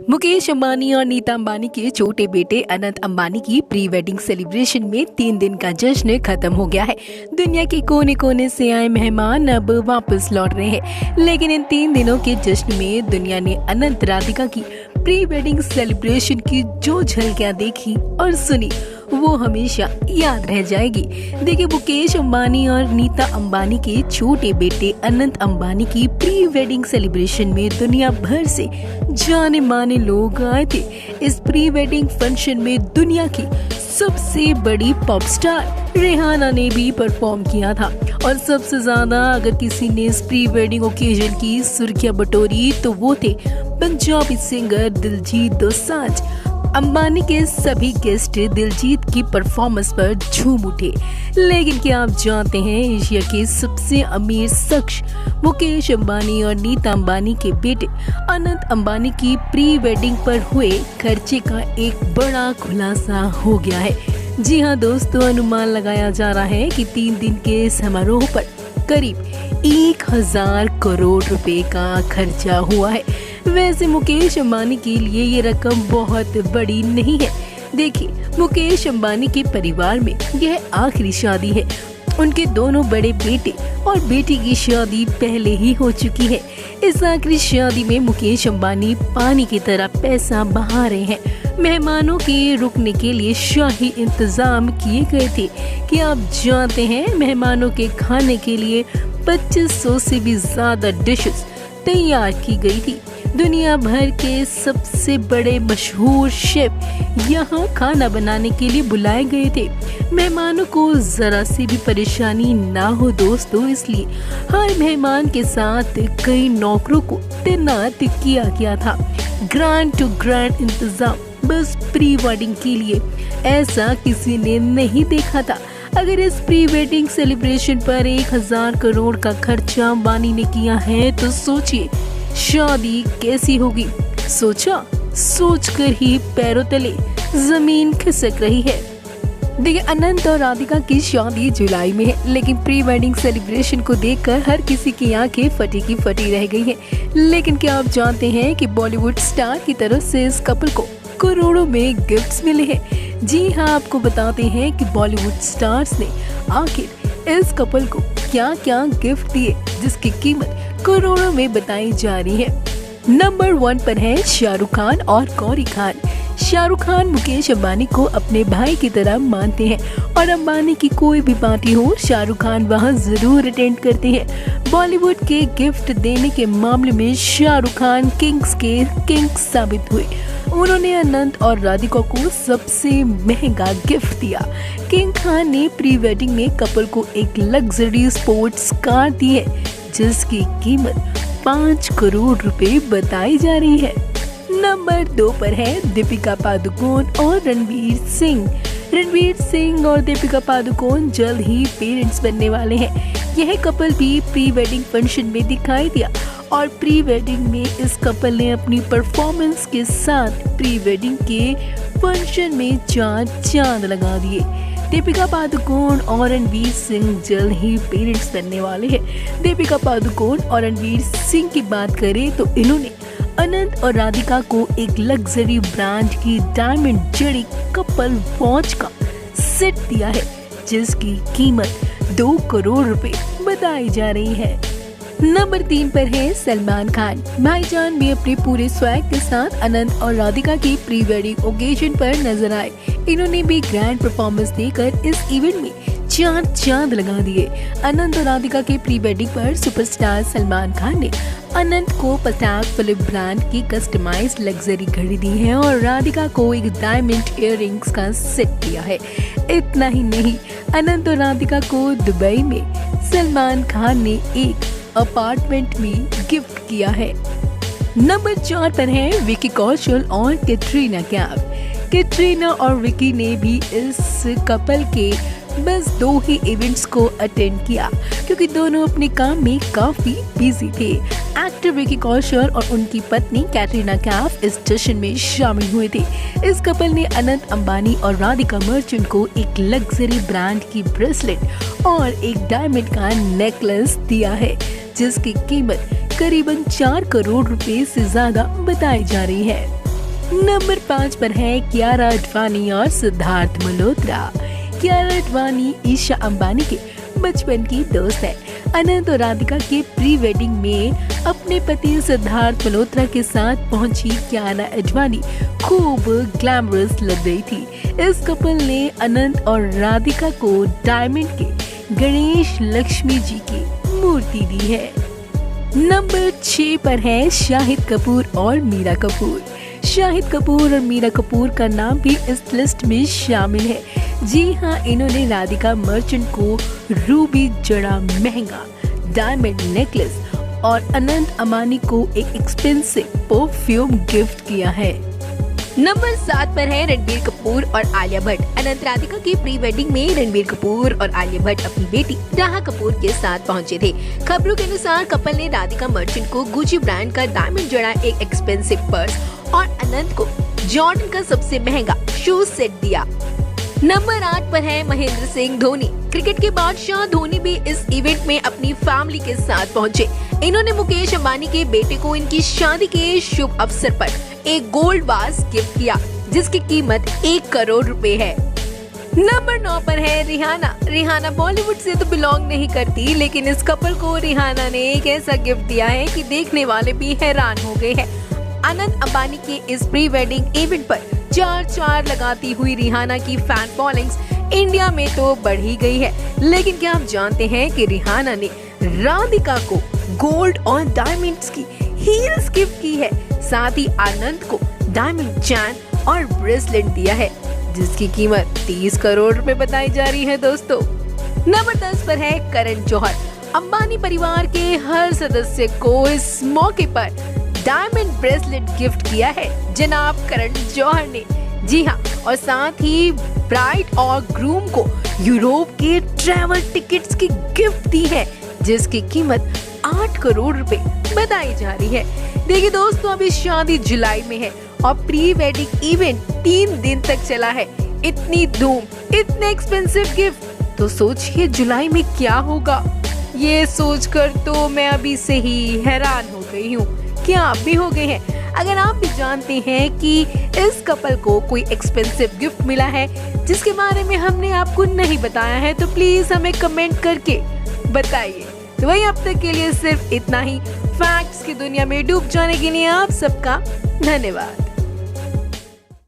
मुकेश अंबानी और नीता अंबानी के छोटे बेटे अनंत अंबानी की प्री वेडिंग सेलिब्रेशन में 3 दिन का जश्न खत्म हो गया है। दुनिया के कोने कोने से आए मेहमान अब वापस लौट रहे हैं, लेकिन इन 3 दिनों के जश्न में दुनिया ने अनंत राधिका की प्री वेडिंग सेलिब्रेशन की जो झलकियां देखी और सुनी वो हमेशा याद रह जाएगी। देखिए, मुकेश अंबानी और नीता अंबानी के छोटे बेटे अनंत अंबानी की प्री वेडिंग सेलिब्रेशन में दुनिया भर से जाने माने लोग आए थे। इस प्री वेडिंग फंक्शन में दुनिया की सबसे बड़ी पॉप स्टार रिहाना ने भी परफॉर्म किया था और सबसे ज्यादा अगर किसी ने इस प्री वेडिंग ओकेजन की सुर्खियां बटोरी तो वो थे पंजाबी सिंगर दिलजीत दोसांझ। अंबानी के सभी गेस्ट दिलजीत की परफॉर्मेंस पर झूम उठे। लेकिन क्या आप जानते हैं, एशिया के सबसे अमीर शख्स मुकेश अंबानी और नीता अंबानी के बेटे अनंत अंबानी की प्री वेडिंग पर हुए खर्चे का एक बड़ा खुलासा हो गया है। जी हाँ दोस्तों, अनुमान लगाया जा रहा है कि 3 दिन के समारोह पर करीब 1000 करोड़ रुपए का खर्चा हुआ है। वैसे मुकेश अंबानी के लिए ये रकम बहुत बड़ी नहीं है। देखिए, मुकेश अंबानी के परिवार में यह आखिरी शादी है। उनके दोनों बड़े बेटे और बेटी की शादी पहले ही हो चुकी है। इस आखिरी शादी में मुकेश अंबानी पानी की तरह पैसा बहा रहे हैं। मेहमानों के रुकने के लिए शाही इंतजाम किए गए थे कि आप जानते हैं, मेहमानों के खाने के लिए 2500 से भी ज्यादा डिशेस तैयार की गई थी। दुनिया भर के सबसे बड़े मशहूर शेफ यहाँ खाना बनाने के लिए बुलाए गए थे। मेहमानों को जरा सी भी परेशानी ना हो दोस्तों, इसलिए हर मेहमान के साथ कई नौकरों को तैनात किया गया था। ग्रैंड टू ग्रैंड इंतजाम बस प्री वेडिंग के लिए ऐसा किसी ने नहीं देखा था। अगर इस प्री वेडिंग सेलिब्रेशन पर 1000 करोड़ का खर्चा अंबानी ने किया है तो सोचिए शादी कैसी होगी। सोचकर ही पैरों तले जमीन खिसक रही है। देखिए, अनंत और राधिका की शादी जुलाई में है, लेकिन प्री वेडिंग सेलिब्रेशन को देखकर हर किसी की आंखें फटी की फटी रह गई हैं। लेकिन क्या आप जानते हैं कि बॉलीवुड स्टार की तरफ से इस कपल को करोड़ों में गिफ्ट्स मिले हैं। जी हाँ, आपको बताते हैं कि बॉलीवुड स्टार्स ने आखिर इस कपल को क्या क्या गिफ्ट दिए जिसकी कीमत करोड़ों में बताई जा रही है। नंबर 1 पर है शाहरुख खान और गौरी खान। शाहरुख खान मुकेश अंबानी को अपने भाई की तरह मानते हैं और अंबानी की कोई भी पार्टी हो शाहरुख खान वहां जरूर अटेंड करते हैं। बॉलीवुड के गिफ्ट देने के मामले में शाहरुख खान किंग्स के किंग साबित हुए। उन्होंने अनंत और राधिका को सबसे महंगा गिफ्ट दिया। किंग खान ने प्री वेडिंग में कपल को एक लग्जरी स्पोर्ट्स कार दी है जिसकी कीमत 5 करोड़ रुपए बताई जा रही है। नंबर 2 पर है दीपिका पादुकोण और रणवीर सिंह। रणवीर सिंह और दीपिका पादुकोण जल्द ही पेरेंट्स बनने वाले हैं। यह कपल भी प्री वेडिंग फंक्शन में दिखाई दिया और प्री वेडिंग में इस कपल ने अपनी परफॉर्मेंस के साथ प्री वेडिंग के फंक्शन में 4 चांद लगा दिए। दीपिका पादुकोण और रणवीर सिंह जल्द ही पेरेंट्स बनने वाले हैं। दीपिका पादुकोण और रणवीर सिंह की बात करें तो इन्होंने अनंत और राधिका को एक लग्जरी ब्रांड की डायमंड जड़ी कपल वॉच का सेट दिया है जिसकी कीमत 2 करोड़ रुपए बताई जा रही है। नंबर 3 पर है सलमान खान। भाईजान भी अपने पूरे स्वैग के साथ अनंत और राधिका की प्री वेडिंग ओकेजन पर नजर आए। इन्होंने भी ग्रैंड परफॉर्मेंस देकर इस इवेंट में 4 चांद लगा दिए। अनंत और राधिका के प्री वेडिंग पर सुपरस्टार सलमान खान ने अनंत को पटाक फिलिप ब्रांड की कस्टमाइज्ड लग्जरी घड़ी दी है और राधिका को एक डायमंड इयररिंग्स का सेट दिया है। इतना ही नहीं, अनंत और राधिका को दुबई में सलमान खान ने एक अपार्टमेंट में गिफ्ट किया है। नंबर 4 पर है विकी कौशल और कैटरीना कैफ। कैटरीना और विकी ने भी इस कपल के बस 2 ही इवेंट्स को अटेंड किया क्योंकि दोनों अपने काम में काफी बिजी थे। एक्टर विकी कौशल और उनकी पत्नी कैटरीना कैफ इस जश्न में शामिल हुए थे। इस कपल ने अनंत अंबानी और राधिका मर्चेंट को एक लग्जरी ब्रांड की ब्रेसलेट और एक डायमंड का नेकलेस दिया है जिसकी कीमत करीबन 4 करोड़ रुपए से ज्यादा बताई जा रही है। नंबर 5 पर है कियारा आडवाणी और सिद्धार्थ मल्होत्रा। कियारा आडवाणी ईशा अंबानी के बचपन की दोस्त है। अनंत और राधिका के प्री वेडिंग में अपने पति सिद्धार्थ मल्होत्रा के साथ पहुंची कियारा आडवाणी खूब ग्लैमरस लग रही थी। इस कपल ने अनंत और राधिका को डायमंड के गणेश लक्ष्मी जी की मूर्ति दी है। नंबर 6 पर है शाहिद कपूर और मीरा कपूर। शाहिद कपूर और मीरा कपूर का नाम भी इस लिस्ट में शामिल है। जी हाँ, इन्होंने राधिका मर्चेंट को रूबी जड़ा महंगा डायमंड नेकलेस और अनंत अंबानी को एक एक्सपेंसिव परफ्यूम गिफ्ट किया है। नंबर 7 पर है रणबीर कपूर और आलिया भट्ट। अनंत राधिका की प्री वेडिंग में रणबीर कपूर और आलिया भट्ट अपनी बेटी राहा कपूर के साथ पहुंचे थे। खबरों के अनुसार कपल ने राधिका मर्चेंट को गुची ब्रांड का डायमंड जड़ा एक एक्सपेंसिव पर्स और अनंत को जॉर्डन का सबसे महंगा शूज सेट दिया। नंबर 8 पर है महेंद्र सिंह धोनी। क्रिकेट के बादशाह धोनी भी इस इवेंट में अपनी फैमिली के साथ पहुंचे। इन्होंने मुकेश अंबानी के बेटे को इनकी शादी के शुभ अवसर पर एक गोल्ड वास गिफ्ट किया, जिसकी कीमत 1 करोड़ रुपए है। नंबर 9 पर है रिहाना। रिहाना बॉलीवुड से तो बिलोंग नहीं करती, लेकिन इस कपल को रिहाना ने एक ऐसा गिफ्ट दिया है कि देखने वाले भी हैरान हो गए हैं। अनंत अंबानी के इस प्री वेडिंग इवेंट पर चार लगाती हुई रिहाना की फैन फॉलोइंग्स इंडिया में तो बढ़ ही गई है। लेकिन क्या आप जानते हैं कि रिहाना ने राधिका को गोल्ड और डायमंड्स की हील्स गिफ्ट की है। साथ ही अनंत को डायमंड चैन और ब्रेसलेट दिया है, जिसकी कीमत 30 करोड़ रुपए बताई जा रही है दोस्तों। नंबर 10 पर है करण जौहर। अंबानी परिवार के हर सदस्य को इस मौके पर डायमंड ब्रेसलेट गिफ्ट किया है जनाब करण जौहर ने। जी हाँ, और साथ ही ब्राइड और ग्रूम को यूरोप के ट्रैवल टिकट्स की गिफ्ट दी है, जिसकी कीमत 8 करोड़ रुपए बताई जा रही है। देखिए दोस्तों, अभी शादी जुलाई में है और प्री वेडिंग इवेंट 3 दिन तक चला है। इतनी धूम, इतने एक्सपेंसिव गिफ्ट, तो सोचिए जुलाई में क्या होगा। ये सोचकर तो मैं अभी से ही हैरान हो गई हूँ। क्या आप भी हो गए हैं? अगर आप भी जानते हैं कि इस कपल को कोई एक्सपेंसिव गिफ्ट मिला है जिसके बारे में हमने आपको नहीं बताया है, तो प्लीज हमें कमेंट करके बताइए। तो वही अब तक के लिए सिर्फ इतना ही। फैक्ट्स की दुनिया में डूब जाने के लिए आप सबका धन्यवाद।